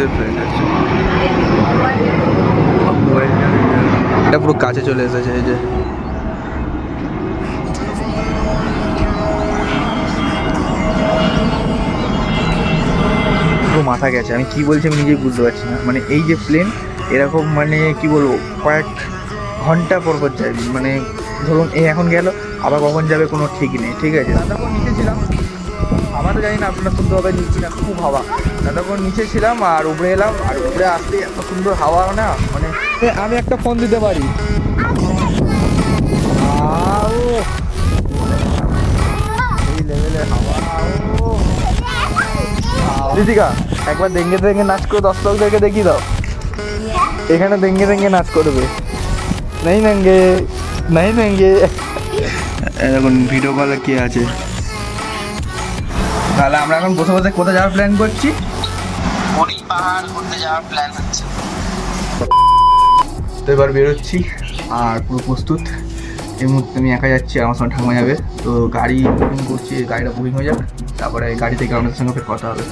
যুদ্ধের প্লেন আছে, এটা পুরো কাছে চলে এসেছে। এই যে পুরো মাথা গেছে, আমি কি বলছি আমি নিজেই বুঝতে পারছি না। মানে এই যে প্লেন এরকম মানে কি বলবো কয়েক ঘন্টা পর পর যায়, মানে ধরুন এই এখন গেল আবার কখন যাবে কোনো ঠিক নেই। ঠিক আছে, তখন নিচে ছিলাম, আমরা তো জানি না আপনারা সুন্দরভাবে নিচ্ছি না, খুব হাওয়া। তখন নিচে ছিলাম আর উপরে এলাম, আর উপরে আসতে এত সুন্দর হাওয়া না, মানে আমি একটা ফোন দিতে পারি। এই লেভেলের হাওয়া। দিদিকা একবার দেঙ্গে দেঙ্গে নাচ করে 10 লোকদেরকে দেখিয়ে দাও, এখানে দেঙ্গে দেঙ্গে নাচ করবে। নেই নেঙ্গে নেই নেঙ্গে। এখন ভিডিও কলে কে আছে? তাহলে আমরা এখন বসে বসে কোথায় যাওয়ার প্ল্যান করছি? পাহাড় ঘুরতে যাওয়ার প্ল্যান হচ্ছে। তো এবার বেরোচ্ছি আর পুরো প্রস্তুত। এই মুহূর্তে আমি একা যাচ্ছি, আমার সঙ্গে ঠাকুমা যাবে। তো গাড়ি বুকিং করছি, গাড়িটা বুকিং হয়ে যাক, তারপরে গাড়ি থেকে আমাদের সঙ্গে ফের কথা হবে।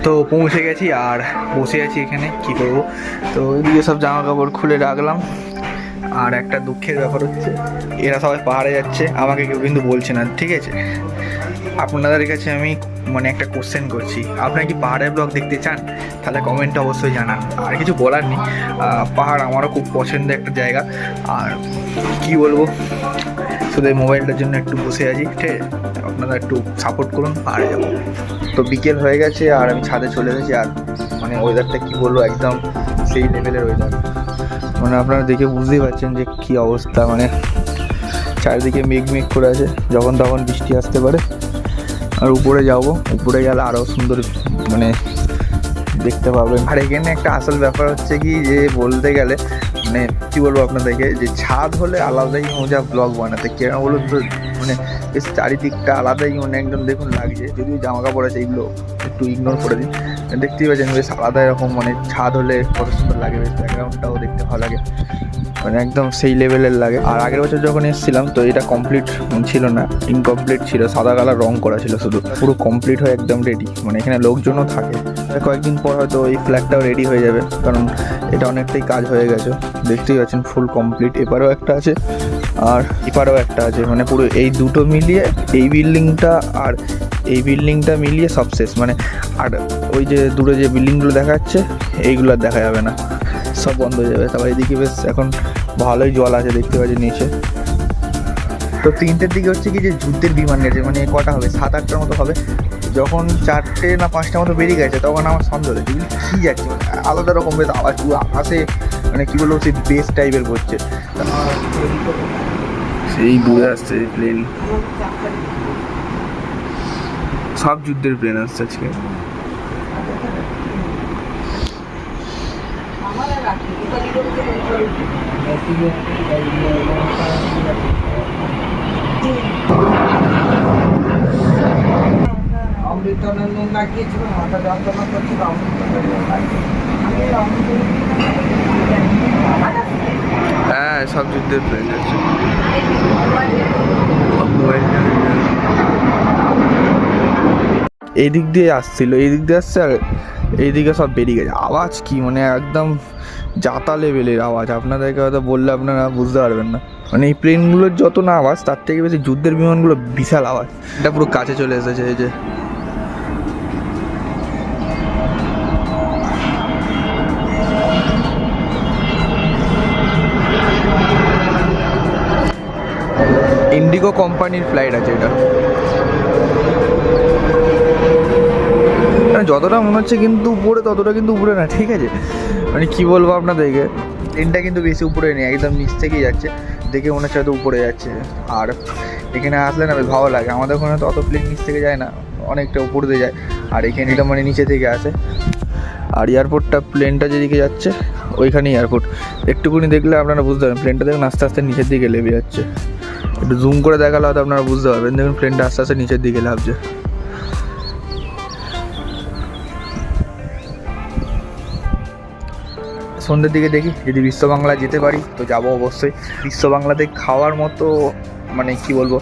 তো পৌঁছে গেছি আর বসে আছি এখানে, কি করব। তো এদিকে সব জামা কাপড় খুলে রাখলাম। আর একটা দুঃখের ব্যাপার হচ্ছে এরা সবাই পাহাড়ে যাচ্ছে, আমাকে কেউ কিন্তু বলছে না। ঠিক আছে, আপনাদের কাছে আমি মানে একটা কোশ্চেন করছি, আপনারা কি পাহাড়ের ব্লগ দেখতে চান? তাহলে কমেন্টে অবশ্যই জানান। আর কিছু বলার নেই, পাহাড় আমারও খুব পছন্দের একটা জায়গা। আর কি বলবো, শুধু এই মোবাইলটার জন্য একটু বসে আছি। ঠিক আছে, আপনারা একটু সাপোর্ট করুন, পাহাড়ে যাবো। তো বিকেল হয়ে গেছে আর আমি ছাদে চলে এসেছি। আর মানে ওয়েদারটা কি বলবো, একদম সেই লেভেলের ওয়েদার। মানে আপনারা দেখে বুঝতেই পারছেন যে কী অবস্থা, মানে চারিদিকে মেঘ মেঘ করে আছে, যখন তখন বৃষ্টি আসতে পারে। আর উপরে যাব, উপরে গেলে আরও সুন্দর মানে দেখতে পাবেন। আর এখানে একটা আসল ব্যাপার হচ্ছে কি, যে বলতে গেলে মানে কী বলবো আপনাদেরকে, যে ছাদ হলে আলাদাই মজা ব্লগ বানাতে। কেন বলুন তো, মানে বেশ চারিদিকটা আলাদাই মানে একদম দেখুন লাগছে। যদিও জামা কাপড় আছে, এইগুলো একটু ইগনোর করে দিন। দেখতেই পাচ্ছেন বেশ আলাদা এরকম, মানে ছাদ হলে কত সুন্দর লাগে, বেশ ব্যাকগ্রাউন্ডটাও দেখতে ভালো লাগে, মানে একদম সেই লেভেলের লাগে। আর আগের বছর যখন এসেছিলাম তো এটা কমপ্লিট ছিল না, ইনকমপ্লিট ছিল, সাদা কালার রং করা ছিল শুধু। পুরো কমপ্লিট হয়ে একদম রেডি, মানে এখানে লোকজনও থাকে। কয়েকদিন পর হয়তো এই ফ্ল্যাগটাও রেডি হয়ে যাবে, কারণ এটা অনেকটাই কাজ হয়ে গেছে। দেখতেই পাচ্ছেন ফুল কমপ্লিট। এপারেও একটা আছে আর এপারেও একটা আছে, মানে পুরো এই দুটো মিলিয়ে এই বিল্ডিংটা আর এই বিল্ডিংটা মিলিয়ে সব শেষ। মানে আর ওই যে দূরে যে বিল্ডিংগুলো দেখা যাচ্ছে এইগুলো আর দেখা যাবে না, সব বন্ধ হয়ে যাবে। তারপর এদিকে বেশ এখন ভালোই জল আছে, দেখতে পাচ্ছি নিচে। তো 3টের দিকে হচ্ছে কি যে যুদ্ধের বিমান গেছে, মানে কটা হবে 7-8টার মতো হবে। যখন 4টে না 5টার মতো বেরিয়ে গেছে তখন আমার সন্দেহ হয়েছে কী যাচ্ছে, মানে আলাদা রকম বেশ আওয়াজ, পুরো আকাশে মানে কী বলবো সেই বেস টাইপের করছে। সেই দূরে আসছে প্লেন, সব যুদ্ধের প্লেন আসছে আজকে। অমৃতনন্দন লাগিয়েছিল, মাথা যন্ত্রণা করছিল, হ্যাঁ সব যুদ্ধের প্লেন আছে। এই দিক দিয়ে আসছিল, এই দিক দিয়ে আসছে, আর এইদিকে সব বেরিয়ে গেছে। আওয়াজ কি মানে একদম জাতা লেভেলের আওয়াজ, আপনাদেরকে হয়তো বললে আপনারা বুঝতে পারবেন না। মানে এই প্লেনগুলোর যত না আওয়াজ, তার থেকে বেশি যুদ্ধের বিমানগুলো বিশাল আওয়াজ। এটা পুরো কাছে চলে এসেছে। এই যে ইন্ডিগো কোম্পানির ফ্লাইট আছে এটা। মানে যতটা মনে হচ্ছে কিন্তু উপরে, ততটা কিন্তু উপরে না, ঠিক আছে? মানে কী বলবো আপনাদেরকে, প্লেনটা কিন্তু বেশি উপরে নেই, একদম নিচ থেকেই যাচ্ছে, দেখে মনে হচ্ছে হয়তো উপরে যাচ্ছে। আর এখানে আসলে না বেশ ভালো লাগে, আমাদের ওখানে তো অত প্লেন নিচ থেকে যায় না, অনেকটা উপর দিয়ে যায়, আর এখানে এটা মানে নিচে থেকে আসে। আর এয়ারপোর্টটা, প্লেনটা যেদিকে যাচ্ছে ওইখানেই এয়ারপোর্ট। একটুকুনি দেখলে আপনারা বুঝতে পারবেন, প্লেনটা দেখুন আস্তে আস্তে নিচের দিকে লেবে যাচ্ছে। একটু জুম করে দেখালে হয়তো আপনারা বুঝতে পারবেন, দেখুন প্লেনটা আস্তে আস্তে নিচের দিকে লাফছে। সন্ধ্যের দিকে দেখি যদি বিশ্ব বাংলা যেতে পারি তো যাবো অবশ্যই। বিশ্ব বাংলাতে খাওয়ার মতো মানে কি বলবো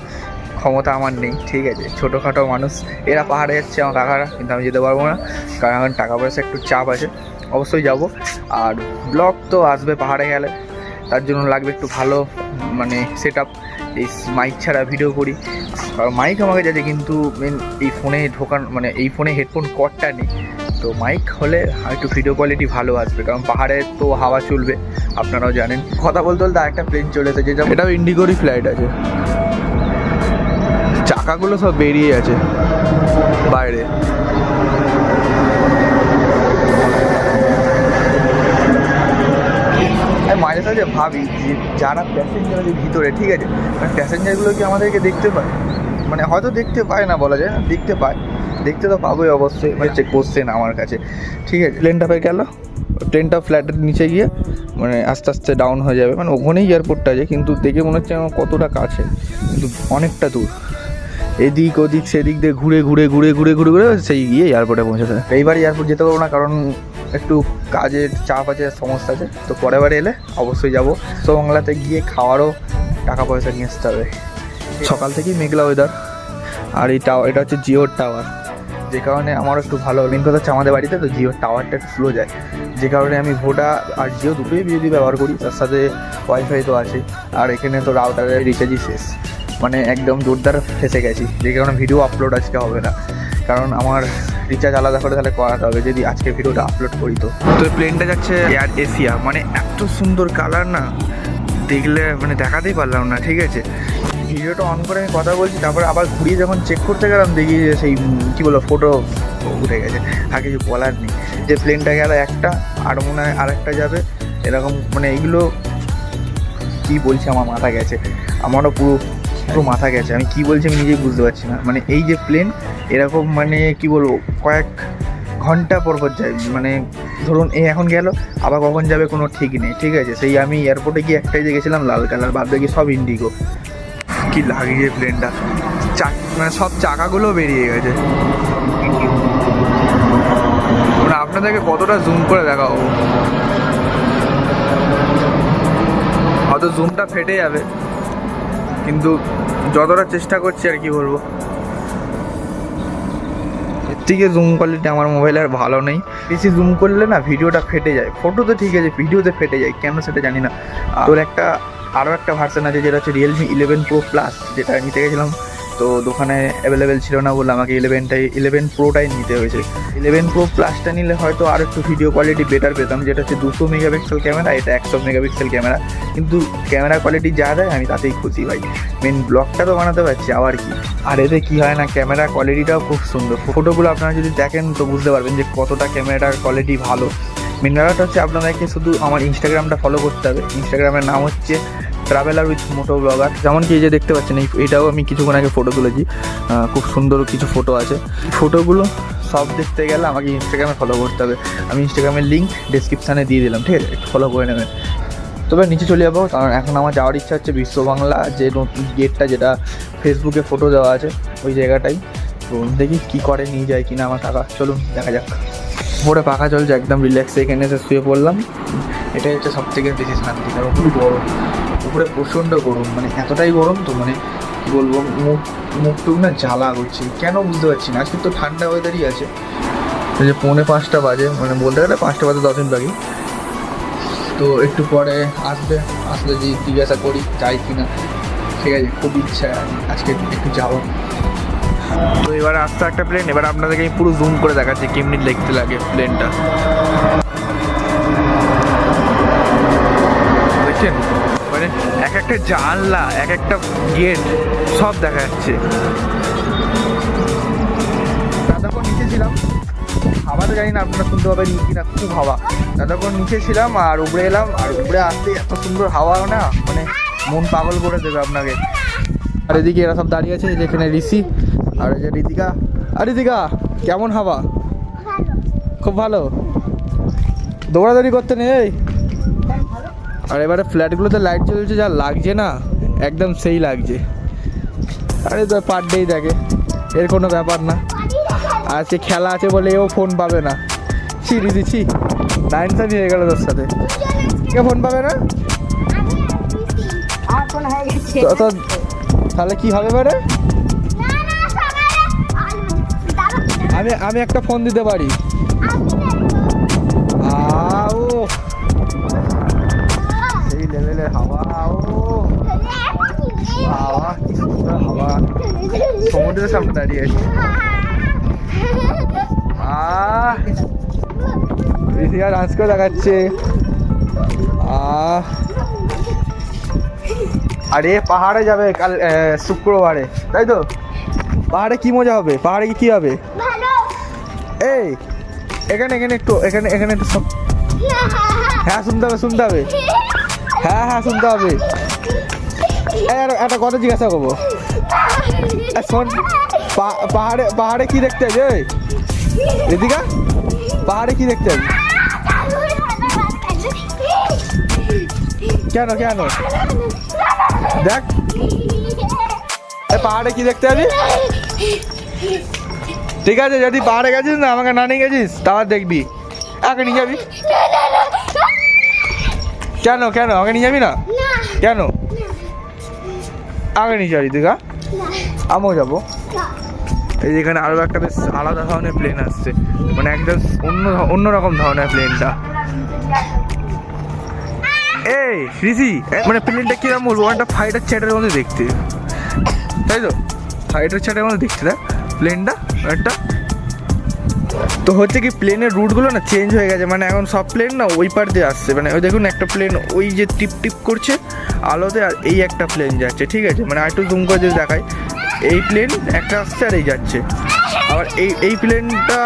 ক্ষমতা আমার নেই, ঠিক আছে? ছোটোখাটো মানুষ, এরা পাহাড়ে যাচ্ছে আমার কাকারা, কিন্তু আমি যেতে পারবো না, কারণ আমার টাকা পয়সা একটু চাপ আছে। অবশ্যই যাব। আর ব্লগ তো আসবে পাহাড়ে গেলে, তার জন্য লাগবে একটু ভালো মানে সেট আপ। এই মাইক ছাড়া ভিডিও করি, কারণ মাইক আমাকে যাচ্ছে, কিন্তু মেন এই ফোনে ঢোকান মানে এই ফোনে হেডফোন কর্ডটা নেই, তো মাইক হলে একটু ভিডিও কোয়ালিটি ভালো আসবে, কারণ পাহাড়ে তো হাওয়া চলবে আপনারাও জানেন। কথা বলতে বলতে আরেকটা প্লেন চলে এসেছে, যেটা এটাও ইন্ডিগোরই ফ্লাইট আছে, চাকাগুলো সব বেরিয়ে আছে বাইরে। আমি মাঝে সাঝে ভাবি যে যারা প্যাসেঞ্জার আছে ভিতরে, ঠিক আছে, মানে প্যাসেঞ্জারগুলো কি আমাদেরকে দেখতে পায়? মানে হয়তো দেখতে পায় না, বলা যায় না, দেখতে পায়, দেখতে তো পাবোই অবশ্যই, মানে চেক করছেন আমার কাছে, ঠিক আছে? প্লেনটা পেয়ে গেল, প্লেনটা ফ্ল্যাটের নিচে গিয়ে মানে আস্তে আস্তে ডাউন হয়ে যাবে, মানে ওখানেই এয়ারপোর্টটা আছে, কিন্তু দেখে মনে হচ্ছে আমার কতটা কাছে, কিন্তু অনেকটা দূর। এদিক ওদিক সেদিক দিয়ে ঘুরে ঘুরে ঘুরে ঘুরে ঘুরে ঘুরে সেই গিয়ে এয়ারপোর্টে পৌঁছেছে। এইবার এয়ারপোর্ট যেতে পারবো না, কারণ একটু কাজের চাপ আছে, সমস্যা আছে, তো পরের বারে এলে অবশ্যই যাবো। তো বাংলাতে গিয়ে খাওয়ারও টাকা পয়সা নিয়ে আসতে হবে। সকাল থেকেই মেঘলা ওয়েদার, আর এই এটা হচ্ছে জিওর টাওয়ার, যে কারণে আমারও একটু ভালো। মেন কথা হচ্ছে আমাদের বাড়িতে তো জিওর টাওয়ারটা একটু স্লো যায়, যে কারণে আমি ভোডা আর জিও দুটোই বিজলি ব্যবহার করি, তার সাথে ওয়াইফাই তো আছে। আর এখানে তো রাউটারের রিচার্জই শেষ, মানে একদম জোরদার ফেসে গেছি, যে কারণে ভিডিও আপলোড আজকে হবে না, কারণ আমার রিচার্জ আলাদা করে তাহলে করাতে হবে যদি আজকে ভিডিওটা আপলোড করি। তো প্লেনটা যাচ্ছে এয়ার এশিয়া, মানে এত সুন্দর কালার না, দেখলে মানে দেখাতেই পারলাম না, ঠিক আছে? ভিডিওটা অন করে আমি কথা বলছি, তারপরে আবার ঘুরিয়ে যখন চেক করতে গেলাম দেখি যে সেই কী বলো ফটো উঠে গেছে, আর কিছু বলার নেই। যে প্লেনটা গেল একটা, আর মনে হয় আরেকটা যাবে, এরকম মানে এইগুলো কী বলছি আমার মাথা গেছে, আমারও পুরো মাথা গেছে, আমি কী বলছি আমি নিজেই বুঝতে পারছি না। মানে এই যে প্লেন এরকম মানে কি বলবো কয়েক ঘন্টা পর যায়, মানে ধরুন এই এখন গেল, আবার কখন যাবে কোনো ঠিক নেই, ঠিক আছে? সেই আমি এয়ারপোর্টে গিয়ে একটাই যে গেছিলাম লাল কালার, বাদ বাকি সব ইন্ডিগো। কি লাগিয়ে প্লেনটা, মানে সব চাকাগুলো বেরিয়ে গেছে। মানে আপনাদেরকে কতটা জুম করে দেখাবো, হয়তো জুমটা ফেটে যাবে, কিন্তু যতটা চেষ্টা করছি আর কি বলবো। এর থেকে জুম কোয়ালিটি আমার মোবাইলে আর ভালো নেই, বেশি জুম করলে না ভিডিওটা ফেটে যায়, ফটোতে ঠিক আছে ভিডিওতে ফেটে যায়, কেন সেটা জানি না। তোর আরও একটা ভার্সন আছে যেটা হচ্ছে Realme 11 Pro Plus, যেটা নিতে গেছিলাম তো দোকানে অ্যাভেলেবেল ছিল না বলে আমাকে 11 Proটাই নিতে হয়েছে। 11 Pro Plusটা নিলে হয়তো আর একটু ভিডিও কোয়ালিটি বেটার পেতাম, যেটা হচ্ছে 200 মেগাপিক্সেল ক্যামেরা, এটা 100 মেগাপিক্সেল ক্যামেরা, কিন্তু ক্যামেরা কোয়ালিটি যা দেয় আমি তাতেই খুশি ভাই। মেন ব্লগটা তো বানাতে পারছি, আবার কি। আর এতে কী হয় না, ক্যামেরা কোয়ালিটিটাও খুব সুন্দর, ফটোগুলো আপনারা যদি দেখেন তো বুঝতে পারবেন যে কতটা ক্যামেরার কোয়ালিটি ভালো। মেন ব্যাপারটা হচ্ছে আপনাদেরকে শুধু আমার ইনস্টাগ্রামটা ফলো করতে হবে, ইনস্টাগ্রামের নাম হচ্ছে ট্রাভেলার উইথ মোটো ব্লগার। যেমন কি এই যে দেখতে পাচ্ছেন, এইটাও আমি কিছুক্ষণ আগে ফটো তুলেছি, খুব সুন্দর কিছু ফটো আছে। ফটোগুলো সব দেখতে গেলে আমাকে ইনস্টাগ্রামে ফলো করতে হবে, আমি ইনস্টাগ্রামের লিঙ্ক ডেসক্রিপশানে দিয়ে দিলাম, ঠিক আছে? একটু ফলো করে নেবেন। তবে নিচে চলে যাবো, কারণ এখন আমার যাওয়ার ইচ্ছা হচ্ছে বিশ্ব বাংলা যে নতুন গেটটা, যেটা ফেসবুকে ফটো দেওয়া আছে ওই জায়গাটাই। তো দেখি কী করে, নিয়ে যায় কিনা আমার টাকা, চলুন দেখা যাক। উপরে পাখা চলছে, একদম রিল্যাক্সে এখানে এসে শুয়ে পড়লাম, এটাই হচ্ছে সব থেকে বেশি শান্তি। কারণ খুব গরম, উপরে প্রচণ্ড গরম, মানে এতটাই গরম তো মানে কী বলবো, মুখটুক না জ্বালা করছে, কেন বুঝতে পারছি না। আজকে তো ঠান্ডা ওয়েদারই আছে, এই যে 4:45 বাজে, মানে বলতে গেলে 5টা বাজে 10 মিনিট বাকি। তো একটু পরে আসলে যে জিজ্ঞাসা করি যাই কিনা, ঠিক আছে? খুব ইচ্ছা আজকে একটু যাওয়া। তো এবার আসতে একটা প্লেন, এবার আপনাদেরকে আমি পুরো জুম করে দেখাচ্ছি কেমনি দেখতে লাগে প্লেনটা, দেখছেন? মানে এক একটা জানলা, এক একটা গেট সব দেখা যাচ্ছে। যতক্ষণ নিচে ছিলাম, হাওয়া তো জানি না আপনারা শুনতে পাবেন কি না, খুব হাওয়া। যতক্ষণ নিচে ছিলাম আর উপরে এলাম, আর উপরে আসতে এত সুন্দর হাওয়া না, মানে মন পাগল করে দেবে আপনাকে। আর এদিকে এরা সব দাঁড়িয়ে আছে, যেখানে ঋষি আর এই যে ঋতিকা। আর ঋতিকা, কেমন হাওয়া? খুব ভালো। দৌড়াদৌড়ি করতে নেই। আর এবারে ফ্ল্যাটগুলোতে লাইট জ্বলছে, যা লাগছে না, একদম সেই লাগছে। আরে তো পার ডেই দেখে, এর কোনো ব্যাপার না। আজকে খেলা আছে বলে এও ফোন পাবে না। ছিড়ি দিচ্ছি, 9 হয়ে গেল তোর সাথে। কে ফোন পাবে না? তো তাহলে কি হবে এবারে? আমি একটা ফোন দিতে পারি। ও সেই লেভেলের হাওয়া, ও হাওয়া, কি সুন্দর হাওয়া। সমুদ্রের সামনে দাঁড়িয়ে আছি। ঋষিকা ডান্স করে দেখাচ্ছে। আরে পাহাড়ে যাবে কাল শুক্রবারে, তাই তো? পাহাড়ে কি মজা হবে? পাহাড়ে কি হবে? এই এখানে একটু সব। হ্যাঁ শুনতে হবে। হ্যাঁ শুনতে হবে। একটা কথা জিজ্ঞাসা করবো, শোন, পাহাড়ে কি দেখতে হবে? ঋতিকা, পাহাড়ে কি দেখতে হবে? কেন দেখ, পাহাড়ে কি দেখতে হবে? ঠিক আছে, যদি পাহাড়ে গেছিস না, আমাকে না নিয়ে গেছিস, তাহলে দেখবি। আগে নিয়ে যাবি? কেন আমাকে নিয়ে যাবি না? কেন আগে নিয়ে যাবি? দিঘা আমিও যাবো। এই যেখানে আরো একটা বেশ আলাদা ধরনের প্লেন আসছে, মানে একদম অন্যরকম ধরনের প্লেনটা। এই ঋষি, মানে প্লেনটা কিরকম বলবো, একটা ফাইটার চ্যাটের মধ্যে দেখতে, তাই তো? ফাইটার চ্যাটের মধ্যে দেখতে দেখ প্লেনটা একটা। তো হচ্ছে কি, প্লেনের রুটগুলো না চেঞ্জ হয়ে গেছে, মানে এখন সব প্লেন না ওই পার দিয়ে আসছে। মানে ওই দেখুন, একটা প্লেন ওই যে টিপ করছে আলোতে, আর এই একটা প্লেন যাচ্ছে, ঠিক আছে? মানে আর একটু জুম করে যদি দেখায়, এই প্লেন একটা আসছে আর এই যাচ্ছে। আবার এই প্লেনটা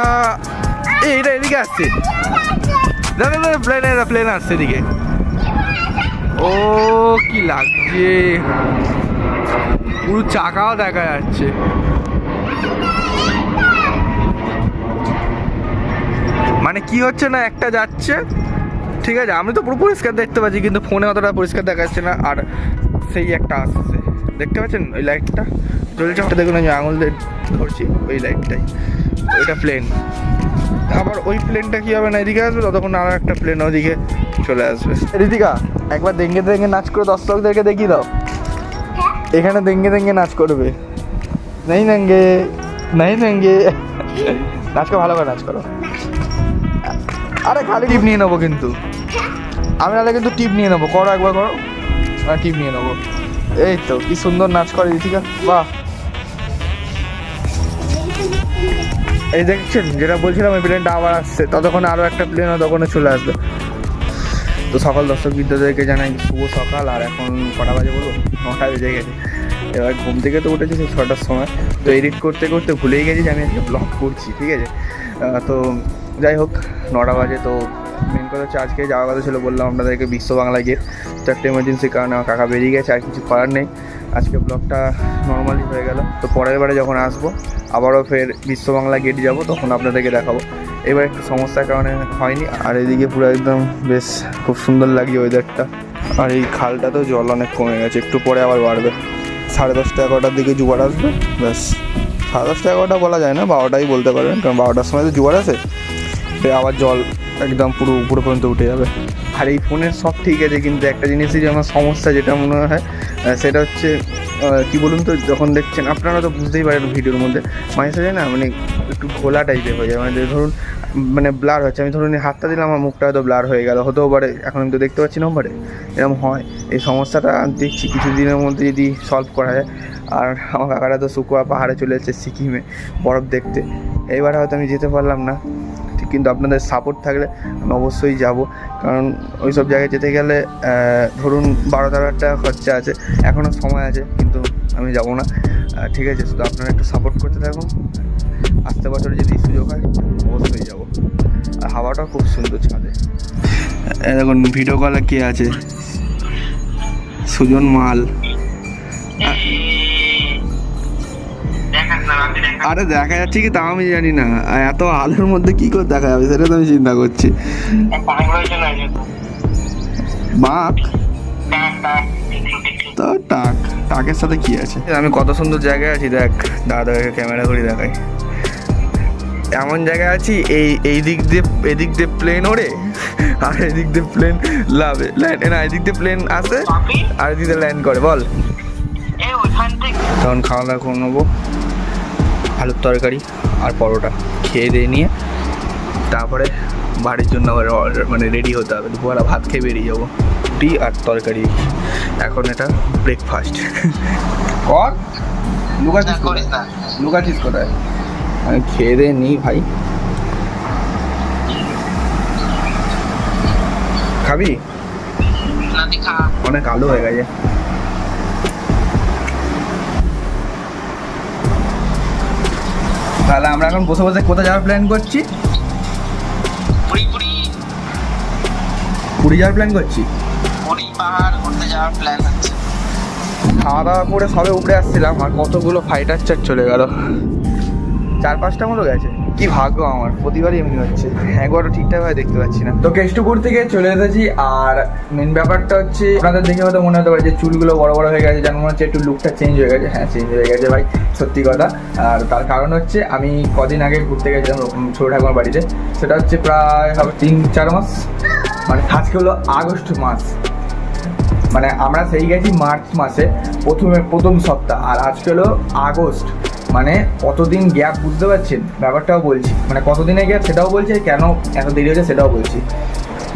এইটা এদিকে আসছে, দাদা প্লেন আসছে এদিকে। ও কি লাগছে, পুরো চাকাও দেখা যাচ্ছে। মানে কি হচ্ছে না, একটা যাচ্ছে, ঠিক আছে, আমি তো পুরো পরিষ্কার দেখতে পাচ্ছি, কিন্তু ফোনে অতটা পরিষ্কার দেখা যাচ্ছে না। আর সেই একটা আসছে, দেখতে পাচ্ছেন ওই লাইটটা জ্বলছে, ওটা দেখুন, আমি আঙুল দিয়ে ধরছি, ওই লাইটটাই, ওইটা প্লেন। আবার ওই প্লেনটা কি হবে না, এদিকে আসবে, ততক্ষণ আরও একটা প্লেন ওদিকে চলে আসবে। ঋতিকা, একবার দেঙ্গে নাচ করে দর্শকদেরকে দেখিয়ে দাও। এখানে দেঙ্গে নাচ করবে। নেই দেঙ্গে নাচ করো, ভালো করে নাচ করো। আরে খালি টিপ নিয়ে নেবো কিন্তু আমি, নাহলে কিন্তু টিপ নিয়ে নেবো। করো একবার, করো, টিপ নিয়ে নেবো। এই তো কি সুন্দর নাচ করে ঋতিকা, বাহ। এই দেখছেন, যেটা বলছিলাম, ওই প্লেনটা আবার আসছে, ততক্ষণ আরও একটা প্লেন ততক্ষণে চলে আসবে। তো সকল দর্শক বিদ্যাদেরকে জানাই শুভ সকাল। আর এখন কটা বাজে বলবো, 9টা বেজে গেছে। এবার ঘুম থেকে তো উঠেছি সেই 6টার সময়। তো এডিট করতে ভুলেই গেছি যে আমি একটা ব্লগ করছি, ঠিক আছে? তো যাই হোক, 9টা বাজে। তো মেন কথা হচ্ছে, আজকে যাওয়ার কথা ছিল, বললাম আপনাদেরকে, বিশ্ব বাংলা গেট। তো একটা এমার্জেন্সির কারণে আমার কাকা বেরিয়ে গেছে, আর কিছু করার নেই। আজকে ব্লগটা নর্মালি হয়ে গেল। তো পরের বারে যখন আসবো, আবারও ফের বিশ্ব বাংলা গেট যাবো, তখন আপনাদেরকে দেখাবো। এবার একটু সমস্যার কারণে হয়নি। আর এদিকে পুরো একদম বেশ খুব সুন্দর লাগছে ওয়েদারটা। আর এই খালটাতেও জল অনেক কমে গেছে, একটু পরে আবার বাড়বে। 10:30 11টার দিকে জোয়ার আসবে, ব্যাস। 10:30 11টা বলা যায় না, 12টাই বলতে পারবেন, কারণ 12টার সময় তো জোয়ার আসে। আবার জল একদম পুরো উপরে পর্যন্ত উঠে যাবে। আর এই ফোনের সব ঠিক আছে, কিন্তু একটা জিনিসই আমার সমস্যা যেটা মনে হয়, সেটা হচ্ছে কী বলুন তো, যখন দেখছেন আপনারা তো বুঝতেই পারেন ভিডিওর মধ্যে, মাঝে সাঝে না মানে একটু ঘোলা টাইপের হয়ে যায়। মানে ধরুন, মানে ব্লার হচ্ছে, আমি ধরুন হাতটা দিলাম, আমার মুখটা হয়তো ব্লার হয়ে গেল, হতেও পারে, এখন আমি তো দেখতে পাচ্ছি না ওপারে, এরকম হয়। এই সমস্যাটা দেখছি কিছুদিনের মধ্যে যদি সলভ করা যায়। আর আমার কাকারা তো শুকুয়া পাহাড়ে চলে যাচ্ছে সিকিমে বরফ দেখতে, এইবার হয়তো আমি যেতে পারলাম না, ঠিক কিন্তু আপনাদের সাপোর্ট থাকলে আমি অবশ্যই যাব, কারণ ওই সব জায়গায় যেতে গেলে ধরুন 12-13 টাকা খরচা আছে, এখনও সময় আছে, কিন্তু আমি যাব না। ঠিক আছে, শুধু আপনারা একটু সাপোর্ট করতে থাকুন। আসতে বছরে যদি সুযোগ হয় অবশ্যই যাব। আর হাওয়াটাও খুব সুন্দর ছাদে। দেখুন ভিডিও কলে কে আছে, সুজন মাল। আরে দেখা যাচ্ছে কি তা আমি জানি না, এত আলোর মধ্যে কি করে দেখা যাবে সেটা তো আমি চিন্তা করছি। বাঘ তো টাকের সাথে কি আছে? আমি কত সুন্দর জায়গায় আছি দেখ, দাদাকে ক্যামেরা করে দেখাই। এমন জায়গায় আছি, এদিক দিয়ে প্লেন ওড়ে, আর এদিক দিয়ে প্লেন লাভে ল্যান্ড, না এদিক দিয়ে প্লেন আসে আর এদিক দিয়ে ল্যান্ড করে। বল, তখন খাওয়া দাওয়া করে নেবো, আলুর তরকারি আর পরোটা খেয়ে দিয়ে নিয়ে তারপরে বাড়ির জন্য আবার মানে রেডি হতে হবে। দুপুরবেলা ভাত খেয়ে বেরিয়ে যাবো, রুটি আর তরকারি। এখন এটা ব্রেকফাস্ট। কর লুকাচ্ছিস কোথায়? আমি খেয়ে দিয়ে নিই ভাই। খাবি? অনেক আলো হয়ে গেছে। তাহলে আমরা এখন বসে বসে কোথায় যাওয়ার প্ল্যান করছি? পুরী যাওয়ার প্ল্যান করছি। পুরী পাহাড় ঘুরতে যাওয়ার প্ল্যান হচ্ছে। খাওয়া দাওয়া করে সবে উপরে আসছিলাম আর কতগুলো ফাইটার চার চলে গেল, 4-5টা মতো গেছে। কি ভাগ্য আমার, প্রতিবারই এমনি হচ্ছে, একবারও ঠিকঠাকভাবে দেখতে পাচ্ছি না। তো কেষ্টপুর থেকে চলে এসেছি, আর মেন ব্যাপারটা হচ্ছে আপনাদের দেখে হয়তো মনে হতে পারে যে চুলগুলো বড় বড় হয়ে গেছে, যেন মনে হচ্ছে একটু লুকটা চেঞ্জ হয়ে গেছে। হ্যাঁ, চেঞ্জ হয়ে গেছে ভাই, সত্যি কথা। আর তার কারণ হচ্ছে আমি কদিন আগে ঘুরতে গেছিলাম ছোটো ঠাকুমার বাড়িতে, সেটা হচ্ছে প্রায় 3-4 মাস, মানে আজকে হলো আগস্ট মাস, মানে আমরা সেই গেছি মার্চ মাসে প্রথম সপ্তাহ, আর আজকে হলো আগস্ট, মানে কতদিন গ্যাপ বুঝতে পারছেন? ব্যাপারটাও বলছি, মানে কতদিনের গ্যাপ সেটাও বলছি, কেন এত দেরি হচ্ছে সেটাও বলছি।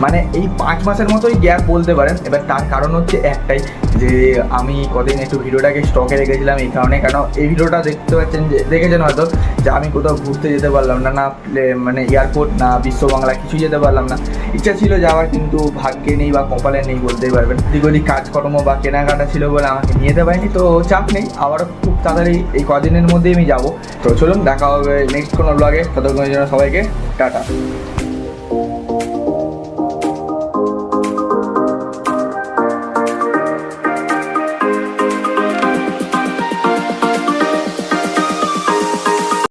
মানে এই 5 মাসের মতোই গ্যাপ বলতে পারেন। এবার তার কারণ হচ্ছে একটাই, যে আমি কদিন একটু ভিডিওটাকে স্টকে রেখেছিলাম এই কারণে, কেন এই ভিডিওটা দেখতে পাচ্ছেন, যে দেখেছেন হয়তো, যে আমি কোথাও ঘুরতে যেতে পারলাম না, মানে এয়ারপোর্ট না বিশ্ব বাংলা কিছুই যেতে পারলাম না। ইচ্ছা ছিল যাওয়ার, কিন্তু ভাগ্যে নেই বা কপালে নেই বলতেই পারবেন। দিক কাজকর্ম বা কেনাকাটা ছিল বলে আমাকে নিয়ে যেতে পারিনি। তো চাপ নেই, আবারও খুব তাড়াতাড়ি এই কদিনের মধ্যেই আমি যাবো। তো চলুন দেখা হবে নেক্সট কোনো ব্লগে, ততক্ষণের জন্য সবাইকে টাটা।